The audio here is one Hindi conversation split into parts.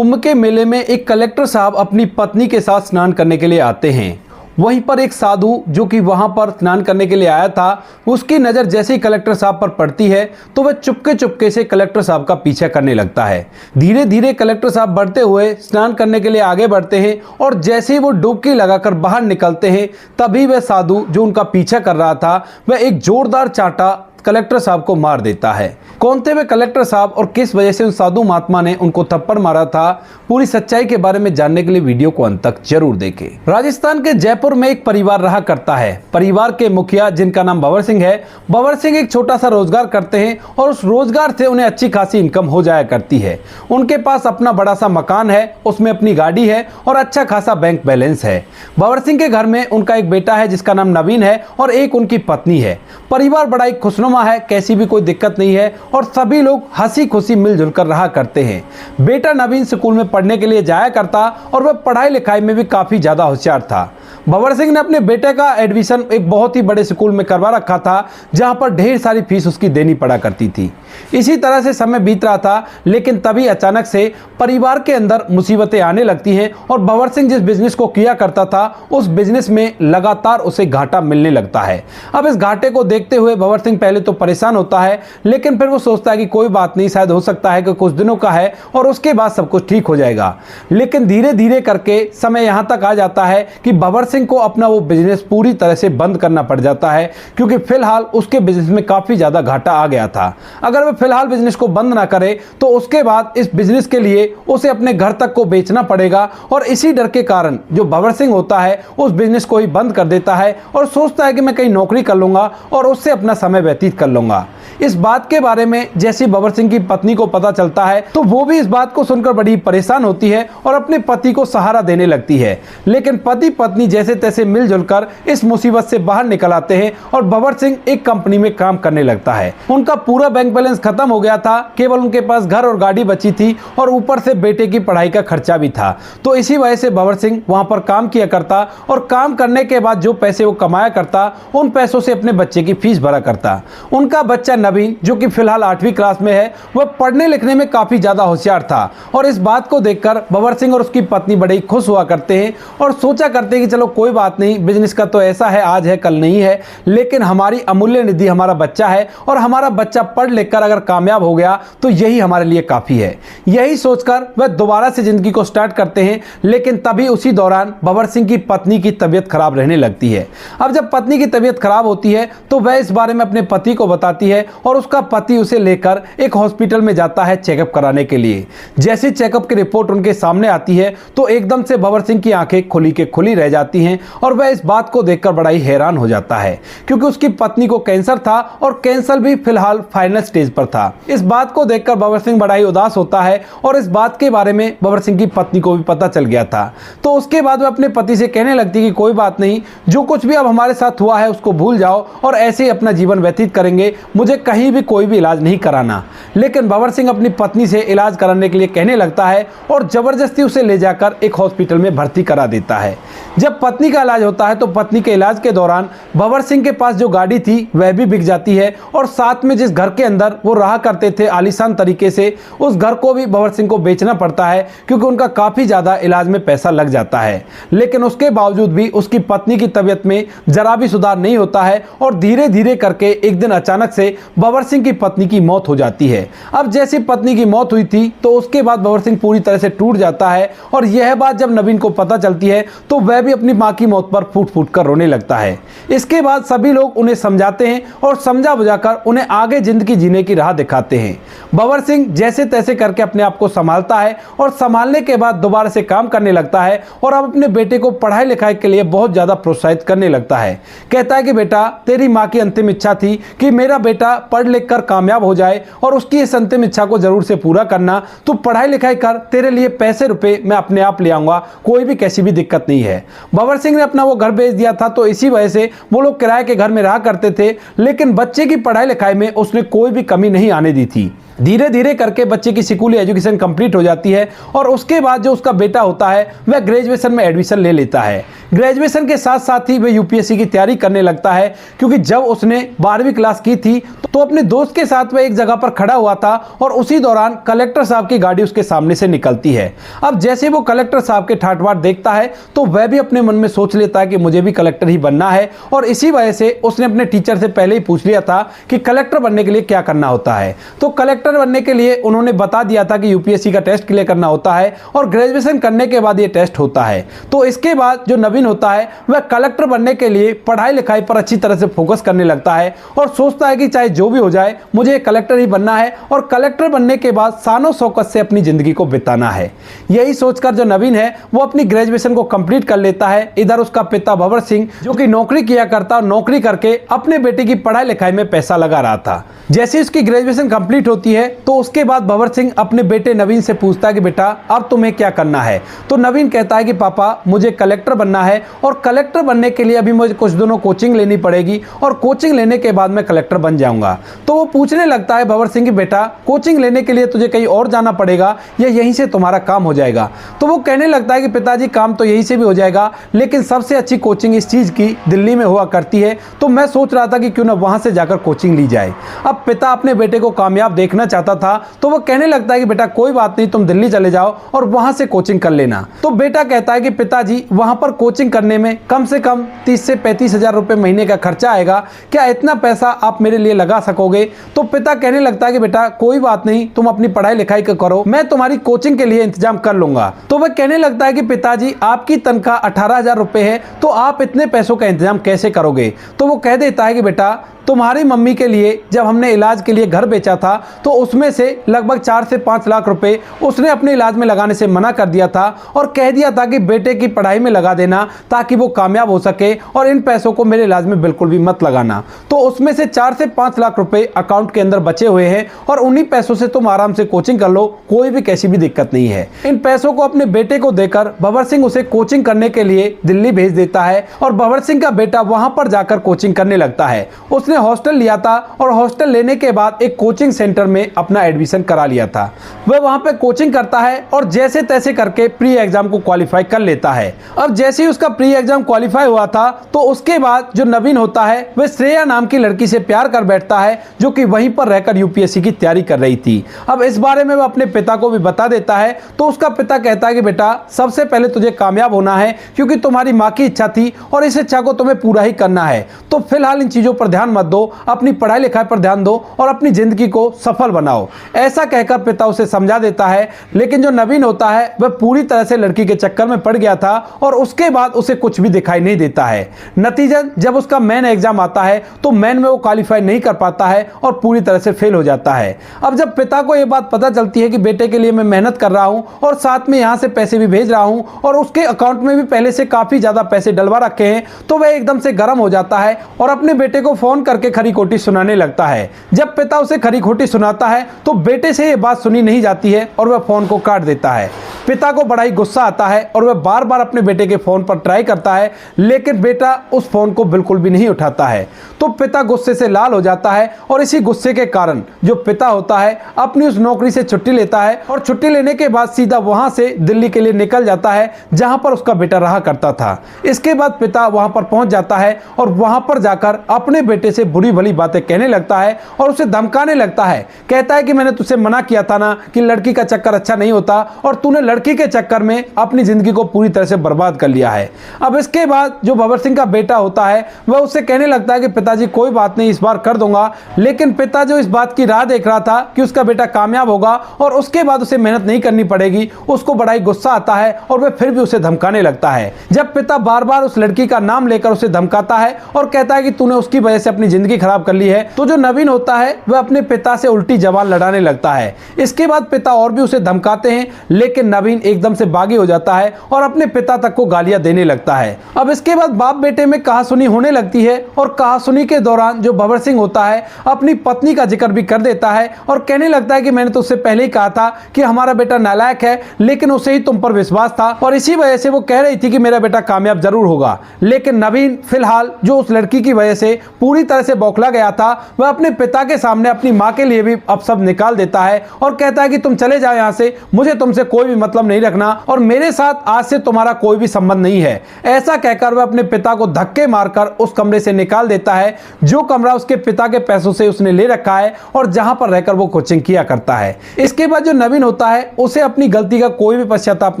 कुंभ के मेले में एक कलेक्टर साहब अपनी पत्नी के साथ स्नान करने के लिए आते हैं। वहीं पर एक साधु जो कि वहां पर स्नान करने के लिए आया था, उसकी नज़र जैसे ही कलेक्टर साहब पर पड़ती है तो वह चुपके चुपके से कलेक्टर साहब का पीछा करने लगता है। धीरे धीरे कलेक्टर साहब बढ़ते हुए स्नान करने के लिए आगे बढ़ते हैं और जैसे ही वो डुबकी लगाकर बाहर निकलते हैं तभी वह साधु जो उनका पीछा कर रहा था वह एक जोरदार चांटा कलेक्टर साहब को मार देता है। कौन थे वे कलेक्टर साहब और किस वजह से उन साधु महात्मा ने उनको थप्पड़ मारा था, पूरी सच्चाई के बारे में जानने के लिए वीडियो को अंत तक जरूर देखें। राजस्थान के जयपुर में एक परिवार रहा करता है। परिवार के मुखिया जिनका नाम भंवर सिंह है, भंवर सिंह एक छोटा सा रोजगार करते हैं और उस रोजगार से उन्हें अच्छी खासी इनकम हो जाया करती है। उनके पास अपना बड़ा सा मकान है, उसमें अपनी गाड़ी है और अच्छा खासा बैंक बैलेंस है। भंवर सिंह के घर में उनका एक बेटा है जिसका नाम नवीन है और एक उनकी पत्नी है। परिवार बड़ा ही खुशनुमा है, कैसी भी कोई दिक्कत नहीं है और सभी लोग हंसी खुशी मिलजुल कर रहा करते हैं। बेटा नवीन स्कूल में पढ़ने के लिए जाया करता और वह पढ़ाई लिखाई में भी काफी ज्यादा होशियार था। भंवर सिंह ने अपने बेटे का एडमिशन एक बहुत ही बड़े स्कूल में करवा रखा था जहां पर ढेर सारी फीस उसकी देनी पड़ा करती थी। इसी तरह से समय बीत रहा था, लेकिन तभी अचानक से परिवार के अंदर मुसीबतें आने लगती हैं और भंवर सिंह जिस बिजनेस को किया करता था उस बिजनेस में लगातार उसे घाटा मिलने लगता है। अब इस घाटे को देखते हुए भंवर सिंह पहले तो परेशान होता है, लेकिन फिर वो सोचता है कि कोई बात नहीं, शायद हो सकता है कि कुछ दिनों का है और उसके बाद सब कुछ ठीक हो जाएगा। लेकिन धीरे धीरे करके समय यहां तक आ जाता है कि भंवर सिंह को अपना वो बिजनेस पूरी तरह से बंद करना पड़ जाता है, क्योंकि फिलहाल उसके बिजनेस में काफी ज्यादा घाटा आ गया था। अगर वह फिलहाल बिजनेस को बंद ना करे तो उसके बाद इस बिजनेस के लिए उसे अपने घर तक को बेचना पड़ेगा और इसी डर के कारण जो भंवर सिंह होता है उस बिजनेस को ही बंद कर देता है और सोचता है कि मैं कहीं नौकरी कर लूंगा और उससे अपना समय व्यतीत कर लूंगा। इस बात के बारे में जैसे भंवर सिंह की पत्नी को पता चलता है तो वो भी इस बात को सुनकर बड़ी परेशान होती है और अपने पति को सहारा देने लगती है। लेकिन पति पत्नी जैसे तैसे मिलजुल कर इस मुसीबत से बाहर निकल आते हैं और भंवर सिंह एक कंपनी में काम करने लगता है। उनका पूरा बैंक बैलेंस खत्म हो गया था, केवल उनके पास घर और गाड़ी बची थी और ऊपर से बेटे की पढ़ाई का खर्चा भी था। तो इसी वजह से भंवर सिंह वहां पर काम किया करता और काम करने के बाद जो पैसे वो कमाया करता उन पैसों से अपने बच्चे की फीस भरा करता। उनका बच्चा नवीन जो कि फिलहाल 8वीं क्लास में है, वह पढ़ने लिखने में काफी ज्यादा होशियार था और इस बात को देखकर भंवर सिंह और उसकी पत्नी बड़े ही खुश हुआ करते हैं और सोचा करते हैं कि चलो कोई बात नहीं, बिजनेस का तो ऐसा है, आज है कल नहीं है, लेकिन हमारी अमूल्य निधि हमारा बच्चा है और हमारा बच्चा पढ़ लिख कर अगर कामयाब हो गया तो यही हमारे लिए काफी है। यही सोचकर वह दोबारा से जिंदगी को स्टार्ट करते हैं। लेकिन तभी उसी दौरान भंवर सिंह की पत्नी की तबीयत खराब रहने लगती है। अब जब पत्नी की तबीयत खराब होती है तो वह इस बारे में अपने पति को बताती है और उसका पति उसे लेकर एक हॉस्पिटल में जाता है चेकअप कराने के लिए। जैसी चेकअप की रिपोर्ट उनके सामने आती है तो एकदम से भंवर सिंह की आंखें खुली के खुली रह जाती हैं और वह इस बात को देखकर बड़ा ही हैरान हो जाता है, क्योंकि उसकी पत्नी को कैंसर था और कैंसर भी फिलहाल फाइनल स्टेज पर था। इस बात को देखकर भंवर सिंह बड़ा ही उदास होता है और इस बात के बारे में भंवर सिंह की पत्नी को भी पता चल गया था। तो उसके बाद वह अपने पति से कहने लगती कि कोई बात नहीं, जो कुछ भी अब हमारे साथ हुआ है उसको भूल जाओ और ऐसे ही अपना जीवन व्यतीत करेंगे, मुझे कहीं भी कोई भी इलाज नहीं कराना। लेकिन भंवर सिंह अपनी पत्नी से इलाज कराने के लिए कहने लगता है और जबरदस्ती उसे ले जाकर एक हॉस्पिटल में भर्ती करा देता है। जब पत्नी का इलाज होता है तो पत्नी के इलाज के दौरान भंवर सिंह के पास जो गाड़ी थी वह भी बिक जाती है और साथ में जिस घर के अंदर वो रहा करते थे आलीशान तरीके से, उस घर को भी भंवर सिंह को बेचना पड़ता है, क्योंकि उनका काफी ज्यादा इलाज में पैसा लग जाता है। लेकिन उसके बावजूद भी उसकी पत्नी की तबीयत में जरा भी सुधार नहीं होता है और धीरे धीरे करके एक दिन अचानक से भंवर सिंह की पत्नी की मौत हो जाती है। अब जैसी पत्नी की मौत हुई थी तो उसके बाद भंवर सिंह पूरी तरह से टूट जाता है और यह बात जब नवीन को पता चलती है तो वह भी अपनी मां की मौत पर फूट फूट कर रोने लगता है। इसके बाद सभी लोग उन्हें समझाते हैं और समझा बुझाकर उन्हें आगे जिंदगी जीने की राह दिखाते हैं। भंवर सिंह जैसे तैसे करके अपने आप को संभालता है और संभालने के बाद दोबारा से काम करने लगता है और अब अपने बेटे को पढ़ाई लिखाई के लिए बहुत ज्यादा प्रोत्साहित करने लगता है। कहता है कि बेटा, तेरी मां की अंतिम इच्छा थी कि मेरा बेटा पढ़ लिख कर कामयाब हो जाए और उसकी इस अंतिम इच्छा को जरूर से पूरा करना। तू पढ़ाई लिखाई कर, तेरे लिए पैसे रुपए मैं अपने आप ले आऊंगा, कोई भी कैसी भी दिक्कत नहीं है। भंवर सिंह ने अपना वो घर बेच दिया था तो इसी वजह से वो लोग किराए के घर में रहा करते थे, लेकिन बच्चे की पढ़ाई लिखाई में उसने कोई भी कमी नहीं आने दी थी। धीरे धीरे करके बच्चे की स्कूली एजुकेशन कंप्लीट हो जाती है और उसके बाद जो उसका बेटा होता है वह ग्रेजुएशन में एडमिशन ले लेता है। ग्रेजुएशन के साथ साथ ही वह यूपीएससी की तैयारी करने लगता है, क्योंकि जब उसने 12वीं क्लास की थी तो अपने दोस्त के साथ वह एक जगह पर खड़ा हुआ था और उसी दौरान कलेक्टर साहब की गाड़ी उसके सामने से निकलती है। अब जैसे वो कलेक्टर साहब के ठाट बाट देखता है तो वह भी अपने मन में सोच लेता है कि मुझे भी कलेक्टर ही बनना है, और इसी वजह से उसने अपने टीचर से पहले ही पूछ लिया था कि कलेक्टर बनने के लिए क्या करना होता है। तो कलेक्टर बनने के लिए उन्होंने बता दिया था कि यूपीएससी का टेस्ट क्लियर करना होता है और ग्रेजुएशन करने के बाद ये टेस्ट होता है। तो इसके बाद जो नवीन होता है वह कलेक्टर बनने के लिए पढ़ाई लिखाई पर अच्छी तरह से फोकस करने लगता है और सोचता है कि चाहे जो भी हो जाए मुझे कलेक्टर ही बनना है और कलेक्टर बनने के बाद शानो शौकत से अपनी जिंदगी को बिताना है। यही सोचकर जो नवीन है वो अपनी ग्रेजुएशन को कंप्लीट कर लेता है। इधर उसका पिता भंवर सिंह जो कि नौकरी किया करता और नौकरी करके अपने बेटे की पढ़ाई लिखाई में पैसा लगा रहा था। जैसे उसकी ग्रेजुएशन कंप्लीट होती है तो उसके बाद भंवर सिंह अपने बेटे नवीन से पूछता है कि बेटा अब तुम्हें क्या करना है। तो नवीन कहता है कि पापा मुझे कलेक्टर बनना है और कलेक्टर बनने के लिए अभी मुझे कुछ दिनों कोचिंग लेनी पड़ेगी और कोचिंग लेने के बाद मैं कलेक्टर बन जाऊंगा। तो वो पूछने लगता है भंवर सिंह की बेटा कोचिंग लेने के लिए तुझे कहीं और जाना पड़ेगा या यहीं से तुम्हारा काम हो जाएगा। तो वो कहने लगता है कि पिताजी काम तो यहीं से भी हो जाएगा, लेकिन सबसे अच्छी कोचिंग इस चीज की दिल्ली में हुआ करती है, तो मैं सोच रहा था कि क्यों ना वहां से जाकर कोचिंग ली जाए। अब पिता अपने बेटे को कामयाब देखना चाहता था तो वो कहने लगता है कि बेटा कोई बात नहीं, तुम दिल्ली चले जाओ और वहां से कोचिंग कर लेना। तो बेटा कहता है कि पिताजी वहां पर कोचिंग करने में कम से कम 30 से 35 हजार रुपए महीने का खर्चा आएगा, क्या इतना पैसा आप मेरे लिए लगा सकोगे? तो पिता कहने लगता है कि बेटा कोई बात नहीं, तुम अपनी पढ़ाई लिखाई करो, मैं तुम्हारी कोचिंग के लिए इंतजाम कर लूंगा। तो वह कहने लगता है कि पिताजी आपकी तनख्वाह 18,000 रुपए है, तो आप इतने पैसों का इंतजाम कैसे करोगे? तो वो कह देता है कि बेटा तुम्हारी मम्मी के लिए जब हमने इलाज के लिए घर बेचा था तो उसमें से लगभग 4 से 5 लाख रुपए उसने अपने इलाज में लगाने से मना कर दिया था और कह दिया था कि बेटे की पढ़ाई में लगा देना ताकि वो कामयाब हो सके और इन पैसों को मेरे इलाज में बिल्कुल भी मत लगाना। तो उसमें से 4 से 5 लाख रुपए अकाउंट के अंदर बचे हुए हैं और उन्हीं पैसों से तुम आराम से कोचिंग कर लो, कोई भी कैसी भी दिक्कत नहीं है। इन पैसों को अपने बेटे को देकर भंवर सिंह उसे कोचिंग करने के लिए दिल्ली भेज देता है और भंवर सिंह का बेटा वहां पर जाकर कोचिंग करने लगता है। उसने हॉस्टल लिया था और हॉस्टल लेने के बाद एक कोचिंग सेंटर में अपना एडमिशन करा लिया था। वह वहां पे कोचिंग करता है और जैसे तैसे करके प्री एग्जाम को क्वालिफाई कर लेता है। अब जैसे ही उसका प्री एग्जाम क्वालिफाई हुआ था तो उसके बाद जो नवीन होता है वह श्रेया नाम की लड़की से प्यार कर बैठता है जो कि वहीं पर रहकर यूपीएससी की तैयारी कर रही थी। अब इस बारे में वह अपने पिता को भी बता देता है तो उसका पिता कहता है कि बेटा सबसे पहले तुझे कामयाब होना है क्योंकि तुम्हारी माँ की इच्छा थी और इस इच्छा को तुम्हें पूरा ही करना है। तो फिलहाल इन चीजों पर ध्यान मत दो, अपनी पढ़ाई लिखाई पर ध्यान दो और अपनी जिंदगी को सफल बनाओ। ऐसा कहकर पिता उसे समझा देता है, लेकिन जो नवीन होता है वह पूरी तरह से लड़की के चक्कर में पड़ गया था और उसके बाद उसे कुछ भी दिखाई नहीं देता है। नतीजन जब उसका मेन एग्जाम आता है तो मेन में वो क्वालिफाई नहीं कर पाता है और पूरी तरह से फेल हो जाता है। अब जब पिता को यह बात पता चलती है कि बेटे के लिए मैं मेहनत कर रहा हूं और साथ में यहां से पैसे भी भेज रहा हूं और उसके अकाउंट में भी पहले से काफी ज्यादा पैसे डलवा रखे हैं, तो वह एकदम से गर्म हो जाता है और अपने बेटे को फोन करके खरी खोटी सुनाने लगता है। जब पिता उसे खरी खोटी सुनाता है तो बेटे से यह बात सुनी नहीं जाती है और वह फोन को काट देता है। पिता को बड़ा ही गुस्सा आता है और वह बार बार अपने बेटे के फोन पर ट्राई करता है, लेकिन बेटा उस फोन को बिल्कुल भी नहीं उठाता है। तो पिता गुस्से से लाल हो जाता है और इसी गुस्से के कारण जो पिता होता है अपनी उस नौकरी से छुट्टी लेता है और छुट्टी लेने के बाद सीधा वहां से दिल्ली के लिए निकल जाता है जहां पर उसका बेटा रहा करता था। इसके बाद पिता वहां पर पहुंच जाता है और वहां पर जाकर अपने बेटे से बुरी भली बातें कहने लगता है और उसे धमकाने लगता है। कहता है कि मैंने तुझसे मना किया था ना कि लड़की का चक्कर अच्छा नहीं होता और तूने लड़की के चक्कर में अपनी जिंदगी को पूरी तरह से बर्बाद कर लिया है। अब इसके बाद जो भंवर सिंह का बेटा होता है वह उससे कहने लगता है कि पिताजी कोई बात नहीं, इस बार कर दूंगा। लेकिन पिता जो इस बात की राह देख रहा था कि उसका बेटा कामयाब होगा और उसके बाद उसे मेहनत नहीं करनी पड़ेगी, उसको बड़ा ही गुस्सा आता है और वह फिर भी उसे धमकाने लगता है। जब पिता बार बार उस लड़की का नाम लेकर उसे धमकाता है और कहता है कि तूने उसकी वजह से अपनी जिंदगी खराब कर ली है, तो जो नवीन होता है वह अपने पिता से उल्टी जबान लड़ाने लगता है। इसके बाद पिता और भी उसे धमकाते हैं, लेकिन नवीन नवीन एकदम से बागी हो जाता है और अपने पिता तक को गालियां देने लगता है। अब इसके बाद बाप बेटे में कहासुनी होने लगती है और कहासुनी के दौरान जो भंवर सिंह होता है अपनी पत्नी का जिक्र भी कर देता है और कहने लगता है कि मैंने तो उससे पहले ही कहा था कि हमारा बेटा नालायक है, लेकिन उसे ही तुम पर विश्वास था और इसी वजह से वो कह रही थी कि मेरा बेटा कामयाब जरूर होगा। लेकिन नवीन फिलहाल जो उस लड़की की वजह से पूरी तरह से बौखला गया था, वह अपने पिता के सामने अपनी मां के लिए भी अपशब्द निकाल देता है और कहता है कि तुम चले जाओ यहां से, मुझे तुमसे कोई भी मतलब नहीं रखना और मेरे साथ आज से तुम्हारा कोई भी संबंध नहीं है। ऐसा कहकर वह अपने पिता को धक्के मारकर उस कमरे से निकाल देता है, जो कमरा उसके पिता के पैसों से उसने ले रखा है और जहां पर रहकर वो कोचिंग किया करता है। इसके बाद जो नवीन होता है उसे अपनी गलती का कोई भी पश्चाताप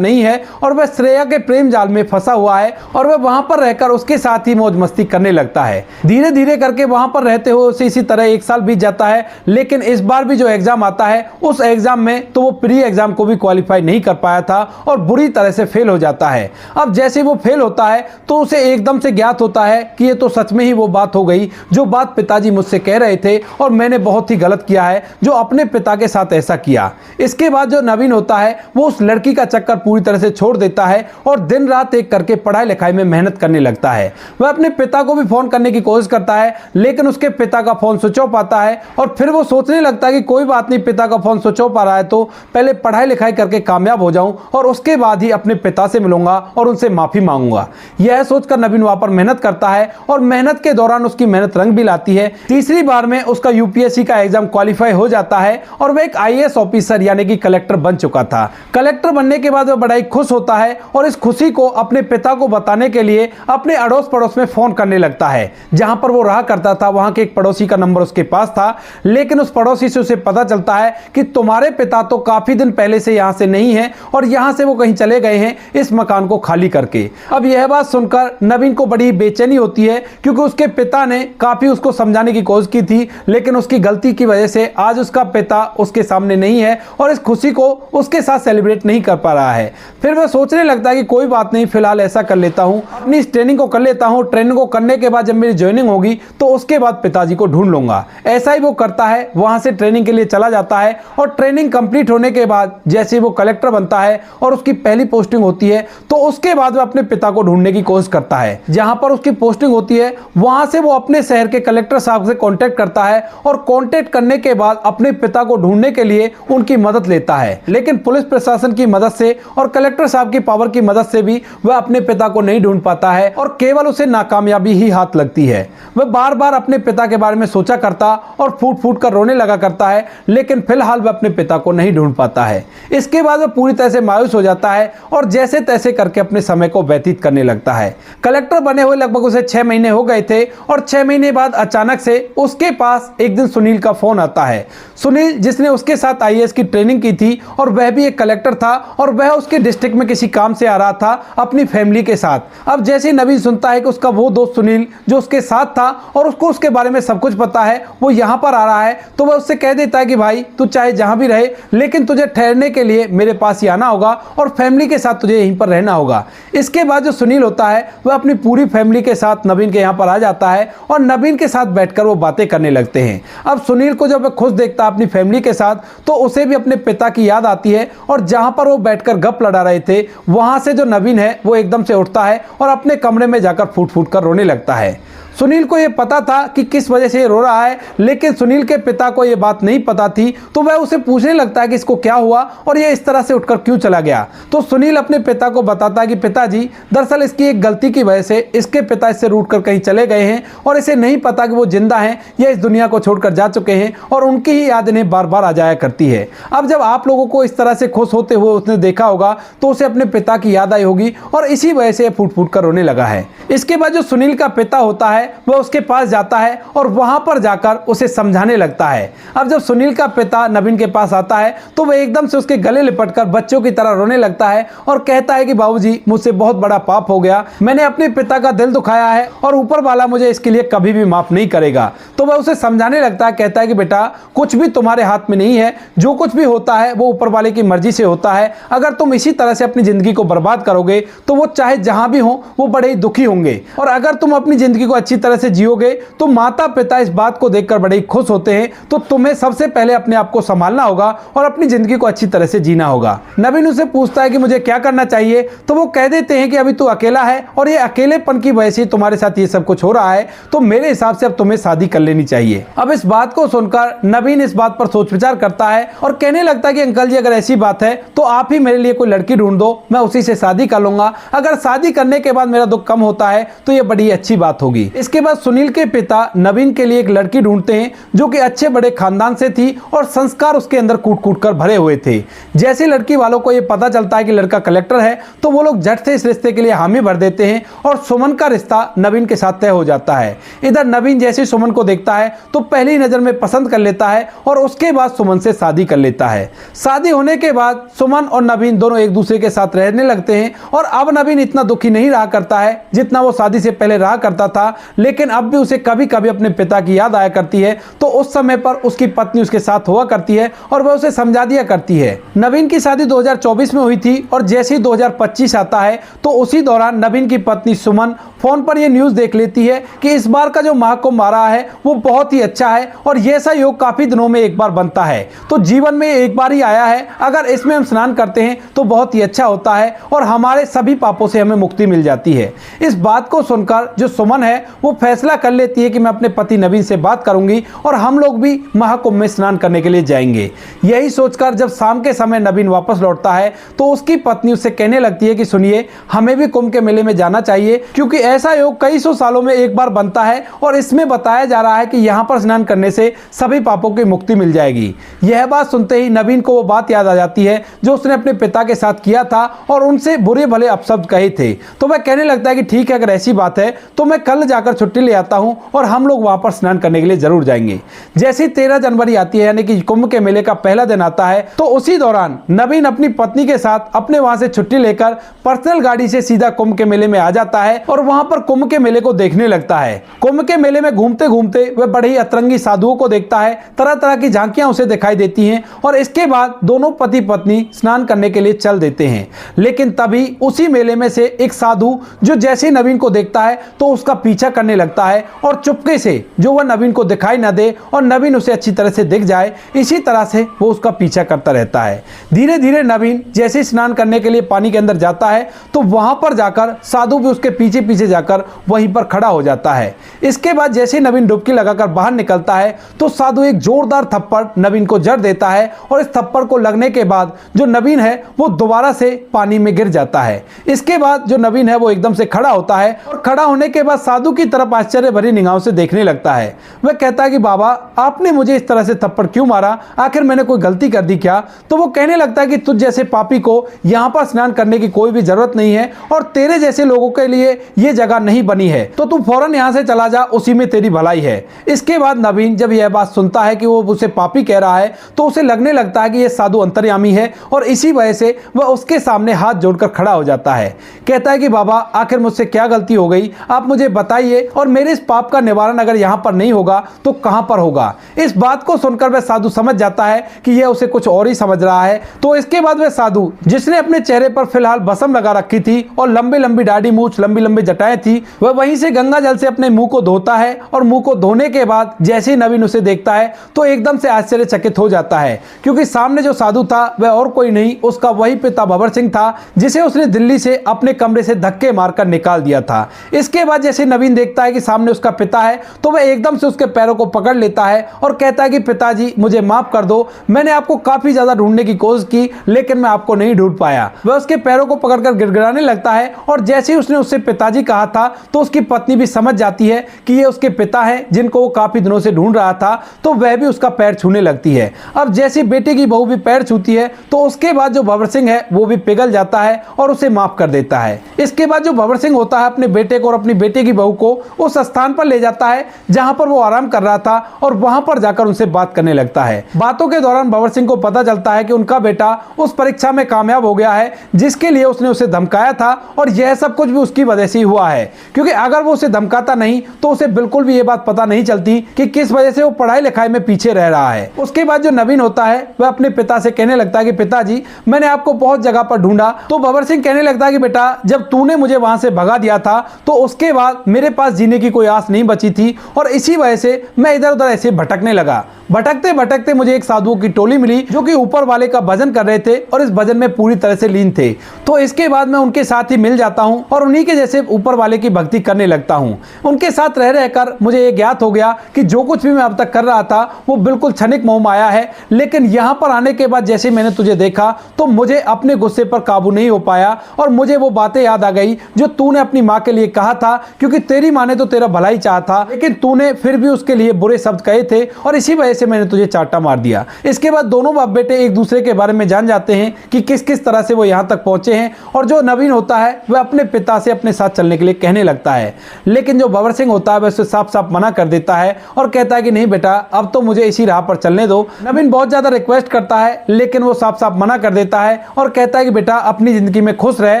नहीं है और वह श्रेया के प्रेम जाल में फंसा हुआ है और वह वहां पर रहकर उसके साथ ही मौज मस्ती करने लगता है। धीरे धीरे करके वहां पर रहते हुए उसे इसी तरह 1 साल बीत जाता है, लेकिन इस बार भी जो एग्जाम आता है उस एग्जाम में तो वो प्री एग्जाम को भी क्वालिफाई नहीं कर पाया था और बुरी तरह से फेल हो जाता है। अब जैसे वो फेल होता है तो उसे एकदम से ज्ञात होता है कि ये तो सच में ही वो बात हो गई जो बात पिताजी मुझसे कह रहे थे और मैंने बहुत ही गलत किया है जो अपने पिता के साथ ऐसा किया। इसके बाद जो नवीन होता है वो उस लड़की का चक्कर पूरी तरह से छोड़ देता है और दिन रात एक करके पढ़ाई लिखाई में मेहनत करने लगता है। वह अपने पिता को भी फोन करने की कोशिश करता है, लेकिन उसके पिता का फोन स्विच ऑफ आता है और फिर वो सोचने लगता है कि कोई बात नहीं, पिता का फोन स्विच ऑफ आ रहा है तो पहले पढ़ाई लिखाई करके कामयाब हो जाऊं और उसके बाद ही अपने पिता से मिलूंगा और उनसे माफी मांगूंगा। यह सोचकर नवीन वहां पर मेहनत करता है और मेहनत के दौरान उसकी मेहनत रंग भी लाती है। तीसरी बार में उसका यूपीएससी का एग्जाम क्वालिफाई हो जाता है और वह एक आईएएस ऑफिसर यानी कि कलेक्टर बन चुका था। कलेक्टर बनने के बाद वह बड़ा ही खुश होता है और इस खुशी को अपने पिता को बताने के लिए अपने अड़ोस पड़ोस में फोन करने लगता है। जहां पर वो रहा करता था वहां के एक पड़ोसी का नंबर उसके पास था, लेकिन उस पड़ोसी से उसे पता चलता है कि तुम्हारे पिता तो काफी दिन पहले से यहां से नहीं है और यहां से वो कहीं चले गए हैं इस मकान को खाली करके। अब यह बात सुनकर नवीन को बड़ी बेचैनी होती है, क्योंकि उसके पिता ने काफी उसको समझाने की कोशिश की थी, लेकिन उसकी गलती की वजह से आज उसका पिता उसके सामने नहीं है और इस खुशी को उसके साथ सेलिब्रेट नहीं कर पा रहा है। फिर वह सोचने लगता है कि कोई बात नहीं, फिलहाल ऐसा कर लेता हूं, अपनी इस ट्रेनिंग को कर लेता हूं। ट्रेनिंग को करने के बाद जब मेरी ज्वाइनिंग होगी तो उसके बाद पिताजी को ढूंढ लूंगा। ऐसा ही वो करता है, वहां से ट्रेनिंग के लिए चला जाता है और ट्रेनिंग कंप्लीट होने के बाद जैसे वो कलेक्टर बनता है और उसकी पहली पोस्टिंग होती है तो उसके बाद वह अपने पिता को ढूंढने की कोशिश करता है। जहां पर उसकी पोस्टिंग होती है वहां से वो अपने शहर के कलेक्टर साहब से कांटेक्ट करता है और कांटेक्ट करने के बाद अपने पिता को ढूंढने के लिए उनकी मदद लेता है। लेकिन पुलिस प्रशासन की मदद से और कलेक्टर साहब की पावर की मदद से भी वह अपने पिता को नहीं ढूंढ पाता है और केवल उसे नाकामयाबी ही हाथ लगती है। वह बार बार अपने पिता के बारे में सोचा करता और फूट फूट कर रोने लगा करता है, लेकिन फिलहाल वह अपने पिता को नहीं ढूंढ पाता है। इसके बाद वह पूरी तरह से मायूस हो जाता है और जैसे तैसे करके अपने समय को व्यतीत करने लगता है। कलेक्टर बने हुए लगभग उसे 6 महीने हो गए थे और 6 महीने बाद अचानक से उसके पास एक दिन सुनील का फोन आता है। सुनील जिसने उसके साथ आईएएस की ट्रेनिंग की थी और वह भी एक कलेक्टर था और वह उसके डिस्ट्रिक्ट में किसी काम से आ रहा था अपनी फैमिली के साथ। अब जैसे नवीन सुनता है कि उसका वो दोस्त सुनील जो उसके साथ था और उसको उसके बारे में सब कुछ पता है वो यहाँ पर आ रहा है, तो वह उससे कह देता है कि भाई तू चाहे जहां भी रहे लेकिन तुझे ठहरने के लिए मेरे पास ही आना होगा और फैमिली के साथ तुझे यहीं पर रहना होगा। इसके बाद जो सुनील होता है वह अपनी पूरी फैमिली के साथ नवीन के यहाँ पर आ जाता है और नवीन के साथ बैठकर वो बातें करने लगते हैं। अब सुनील को जब वह खुश देखता है अपनी फैमिली के साथ तो उसे भी अपने पिता की याद आती है और जहां पर वो बैठकर गप लड़ा रहे थे वहां से जो नवीन है वो एकदम से उठता है और अपने कमरे में जाकर फूट फूट कर रोने लगता है। सुनील को यह पता था कि किस वजह से रो रहा है, लेकिन सुनील के पिता को यह बात नहीं पता थी, तो वह उसे पूछने लगता है कि इसको क्या हुआ और यह इस तरह से उठकर क्यों चला गया। तो सुनील अपने पिता को बताता है कि पिताजी दरअसल इसकी एक गलती की वजह से इसके पिता इससे रूठकर कहीं चले गए हैं और इसे नहीं पता कि वो जिंदा हैं या इस दुनिया को छोड़कर जा चुके हैं और उनकी ही याद इन्हें बार बार आ जाया करती है। अब जब आप लोगों को इस तरह से खुश होते हुए उसने देखा होगा तो उसे अपने पिता की याद आई होगी और इसी वजह से फूट फूट कर रोने लगा है। इसके बाद जो सुनील का पिता होता है वह उसके पास जाता है और वहां पर जाकर उसे समझाने लगता है। अब जब सुनील का पिता नवीन के पास आता है तो वह एकदम से उसके गले लिपटकर बच्चों की तरह रोने लगता है और कहता है कि बाबूजी मुझसे बहुत बड़ा पाप हो गया, मैंने अपने पिता का दिल दुखाया है और ऊपर वाला मुझे इसके लिए कभी भी माफ नहीं करेगा। तो वह उसे समझाने लगता है, कहता है कि बेटा कुछ भी तुम्हारे हाथ में नहीं है, जो कुछ भी होता है वो ऊपर वाले की मर्जी से होता है। अगर तुम इसी तरह से अपनी जिंदगी को बर्बाद करोगे तो वो चाहे जहां भी हो वो बड़े ही दुखी होंगे और अगर तुम अपनी जिंदगी को अच्छी अच्छी तरह से जियोगे तो माता पिता इस बात को देखकर बड़े ही खुश होते हैं। तो तुम्हें सबसे पहले अपने आप को संभालना होगा और अपनी जिंदगी को अच्छी तरह से जीना होगा। नवीन उसे पूछता है कि मुझे क्या करना चाहिए, तो वो कह देते हैं कि अभी तू अकेला है और ये अकेलेपन की वजह से तुम्हारे साथ ये सब कुछ हो रहा है, तो मेरे हिसाब से अब तुम्हें शादी कर लेनी चाहिए। अब इस बात को सुनकर नवीन इस बात पर सोच विचार करता है और कहने लगता है कि अंकल जी, अगर ऐसी बात है तो आप ही मेरे लिए कोई लड़की ढूंढ दो, मैं उसी से शादी कर लूंगा। अगर शादी करने के बाद मेरा दुख कम होता है तो ये बड़ी अच्छी बात होगी। इसके बाद सुनील के पिता नवीन के लिए एक लड़की ढूंढते हैं जो कि अच्छे बड़े खानदान से थी और संस्कार उसके अंदर कूट कूट कर भरे हुए थे। जैसे लड़की वालों को यह पता चलता है कि लड़का कलेक्टर है तो वो लोग झट से इस रिश्ते के लिए हामी भर देते हैं और सुमन का रिश्ता नवीन के साथ तय हो जाता है। इधर नवीन जैसे सुमन को देखता है तो पहली नजर में पसंद कर लेता है और उसके बाद सुमन से शादी कर लेता है। शादी होने के बाद सुमन और नवीन दोनों एक दूसरे के साथ रहने लगते हैं और अब नवीन इतना दुखी नहीं रहा करता है जितना वो शादी से पहले रहा करता था, लेकिन अब भी उसे कभी कभी अपने पिता की याद आया करती है। तो उस समय पर उसकी पत्नी उसके साथ हुआ करती है और वह उसे समझा दिया करती है। नवीन की शादी 2024 में हुई थी और जैसे ही 2025 आता है तो उसी दौरान नवीन की पत्नी सुमन फोन पर यह न्यूज देख लेती है कि इस बार का जो महाकुंभ आ रहा है वो बहुत ही अच्छा है और ये ऐसा योग काफी दिनों में एक बार बनता है, तो जीवन में एक बार ही आया है, अगर इसमें हम स्नान करते हैं तो बहुत ही अच्छा होता है और हमारे सभी पापों से हमें मुक्ति मिल जाती है। इस बात को सुनकर जो सुमन है वो फैसला कर लेती है कि मैं अपने पति नवीन से बात करूंगी और हम लोग भी महाकुंभ में स्नान करने के लिए जाएंगे। यही सोचकर जब शाम के समय नवीन वापस लौटता है तो उसकी पत्नी उससे कहने लगती है कि सुनिए, हमें भी कुंभ के मेले में जाना चाहिए क्योंकि ऐसा योग कई सौ सालों में एक बार बनता है और इसमें बताया जा रहा है कि यहाँ पर स्नान करने से सभी पापों की मुक्ति मिल जाएगी। यह बात सुनते ही नवीन को वो बात याद आ जाती है जो उसने अपने पिता के साथ किया था और उनसे बुरे भले अपशब्द कहे थे। तो वह कहने लगता है कि ठीक है, अगर ऐसी बात है तो मैं कल जाकर छुट्टी ले आता हूं और हम लोग वहां पर स्नान करने के लिए जरूर जाएंगे। जैसे 13 जनवरी आती है यानी कि कुंभ के मेले का पहला दिन आता है तो उसी दौरान नवीन अपनी पत्नी के साथ अपने वहां से छुट्टी लेकर पर्सनल गाड़ी से सीधा कुंभ के मेले में आ जाता है और वहां पर कुंभ के मेले को देखने लगता है। कुंभ के मेले में घूमते घूमते वह बड़े ही अतरंगी साधुओं को देखता है, तरह तरह की झांकियां उसे दिखाई देती हैं और इसके बाद दोनों पति पत्नी स्नान करने के लिए चल देते हैं। लेकिन तभी उसी मेले में से एक साधु जो जैसे नवीन को देखता है तो उसका पीछा करने लगता है और चुपके से जो वह नवीन को दिखाई न दे और नवीन उसे अच्छी तरह से दिख जाए, इसी तरह से वो उसका पीछा करता रहता है। धीरे धीरे नवीन जैसे स्नान करने के लिए पानी के अंदर जाता है तो वहां पर जाकर साधु भी उसके पीछे पीछे जाकर वहीं पर खड़ा हो जाता है। इसके बाद जैसे नवीन डुबकी लगाकर बाहर निकलता है तो साधु एक जोरदार थप्पड़ नवीन को जड़ देता है और इस थप्पड़ को लगने के बाद जो नवीन है वो दोबारा से पानी में गिर जाता है। इसके बाद जो नवीन है वो एकदम से खड़ा होता है और खड़ा होने के बाद साधु की तरफ आश्चर्य भरी निगाहों से देखने लगता है। वह कहता है कि बाबा, आपने मुझे इस तरह से थप्पड़ क्यों मारा, आखिर मैंने कोई गलती कर दी क्या? तो वो कहने लगता है कि तुझ जैसे पापी को यहाँ पर स्नान करने की कोई भी जरूरत नहीं है और तेरे जैसे लोगों के लिए ये जगह नहीं बनी है, तो तू फौरन यहाँ से चला जा, उसी में तेरी भलाई है। इसके बाद नवीन जब यह बात सुनता है कि वो उसे पापी कह रहा है तो उसे लगने लगता है कि यह साधु अंतर्यामी है और इसी वजह से वह उसके सामने हाथ जोड़कर खड़ा हो जाता है। कहता है कि बाबा, आखिर मुझसे क्या गलती हो गई, आप मुझे बताइए और मेरे इस पाप का निवारण अगर यहाँ पर नहीं होगा तो कहां पर होगा। इस बात को सुनकर वह साधु समझ जाता है कि यह उसे कुछ और ही समझ रहा है। तो इसके बाद वह साधु, जिसने अपने चेहरे पर फिलहाल भस्म लगा रखी थी और लंबी लंबी दाढ़ी मूछ लंबी लंबी जटाएं थी, वह वहीं से गंगा जल से अपने मुंह को धोता है और मुंह को धोने के बाद जैसे ही नवीन उसे देखता है तो एकदम से आश्चर्यचकित हो जाता है क्योंकि सामने जो साधु था वह और कोई नहीं, उसका वही पिता भंवर सिंह था जिसे उसने दिल्ली से अपने कमरे से धक्के मारकर निकाल दिया था। इसके बाद जैसे नवीन देखता है कि सामने उसका पिता है तो वह एकदम से उसके पैरों को पकड़ लेता है और कहता है कि पिताजी, मुझे माफ कर दो, मैंने आपको काफी ज्यादा ढूंढने की कोशिश की लेकिन मैं आपको नहीं ढूंढ पाया। वह उसके पैरों को पकड़कर गिड़गिड़ाने लगता है और जैसे ही उसने उससे पिताजी कहा था तो उसकी पत्नी भी समझ जाती है कि ये उसके पिता हैं जिनको वो काफी दिनों से ढूंढ रहा था, तो वह भी उसका पैर छूने लगती है। अब जैसे बेटे की बहू भी पैर छूती है तो उसके बाद जो भंवर सिंह है वो भी पिघल जाता है और उसे माफ कर देता है। इसके बाद जो भंवर सिंह होता है अपने बेटे को और अपनी बेटे की बहू को उस स्थान पर ले जाता है जहां पर वो आराम कर रहा था और वहां पर जाकर उनसे बात करने लगता है। बातों के दौरान भंवर सिंह को पता चलता है कि उनका बेटा उस परीक्षा में कामयाब हो गया है जिसके लिए उसने उसे धमकाया था और यह सब कुछ भी उसकी वजह से ही हुआ हुआ है, क्योंकि अगर वो उसे धमकाता नहीं तो उसे बिल्कुल भी ये बात पता नहीं चलती कि किस वजह से वो पढ़ाई लिखाई में पीछे रह रहा है। उसके बाद जो नवीन होता है वह अपने पिता से कहने लगता है कि पिताजी, मैंने आपको बहुत जगह पर ढूंढा। तो बबर सिंह कहने लगता है कि बेटा, जब तूने मुझे वहां से भगा दिया था तो उसके बाद मेरे पास जीने की कोई आस नहीं बची थी और इसी वजह से मैं इधर उधर ऐसे भटकने लगा। भटकते भटकते मुझे एक साधुओं की टोली मिली जो कि ऊपर वाले का भजन कर रहे थे और इस भजन में पूरी तरह से लीन थे। तो इसके बाद मैं उनके साथ ही मिल जाता हूं और उन्हीं के जैसे ऊपर वाले की भक्ति करने लगता हूं। उनके साथ रह रहकर मुझे ये ज्ञात हो गया कि जो कुछ भी मैं अब तक कर रहा था वो बिल्कुल क्षणिक मोह माया है। लेकिन यहां पर आने के बाद जैसे मैंने तुझे देखा तो मुझे अपने गुस्से पर काबू नहीं हो पाया और मुझे वो बातें याद आ गई जो तूने अपनी माँ के लिए कहा था, क्योंकि तेरी माँ ने तो तेरा भला ही चाहा था, लेकिन तूने फिर भी उसके लिए बुरे शब्द कहे थे और इसी वजह से मैंने तुझे चाटा मार दिया। इसके बाद दोनों बाप बेटे एक दूसरे के बारे में जान जाते हैं कि किस किस तरह से वो यहाँ तक पहुंचे हैं और जो नवीन होता है वह अपने पिता से अपने साथ चलने के लिए कहने लगता है। लेकिन जो बबर सिंह होता है वह उसे साफ साफ मना कर देता है और कहता है कि नहीं बेटा, अब तो मुझे इसी राह पर चलने दो। नवीन बहुत ज्यादा रिक्वेस्ट करता है लेकिन वो साफ साफ मना कर देता है और कहता है कि बेटा, अपनी जिंदगी में खुश रहे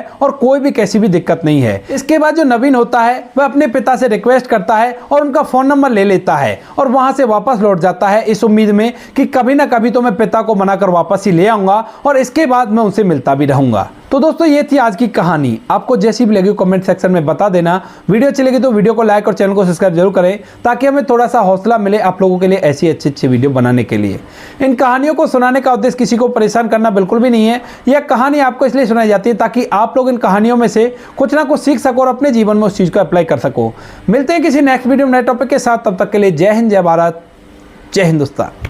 और कोई भी कैसी भी दिक्कत नहीं है। इसके बाद जो नवीन होता है वह अपने पिता से रिक्वेस्ट करता है और उनका फोन नंबर ले लेता है और वहां से वापस लौट जाता है इस उम्मीद में कि कभी ना कभी तो मैं पिता को मनाकर वापस ही ले आऊंगा और इसके बाद मैं उनसे मिलता भी रहूंगा। तो दोस्तों, ये थी आज की कहानी। आपको जैसी भी लगी कमेंट सेक्शन में बता देना। वीडियो अच्छी लगी तो वीडियो को लाइक और चैनल को सब्सक्राइब जरूर करें ताकि हमें थोड़ा सा हौसला मिले आप लोगों के लिए ऐसी अच्छी वीडियो बनाने के लिए। इन कहानियों को सुनाने का उद्देश्य किसी को परेशान करना बिल्कुल भी नहीं है। यह कहानी आपको इसलिए सुनाई जाती है ताकि आप लोग इन कहानियों में से कुछ ना कुछ सीख सको और अपने जीवन में उस चीज़ को अप्लाई कर सको। मिलते हैं किसी नेक्स्ट वीडियो में नए टॉपिक के साथ। तब तक के लिए जय हिंद, जय भारत, जय हिंदुस्तान।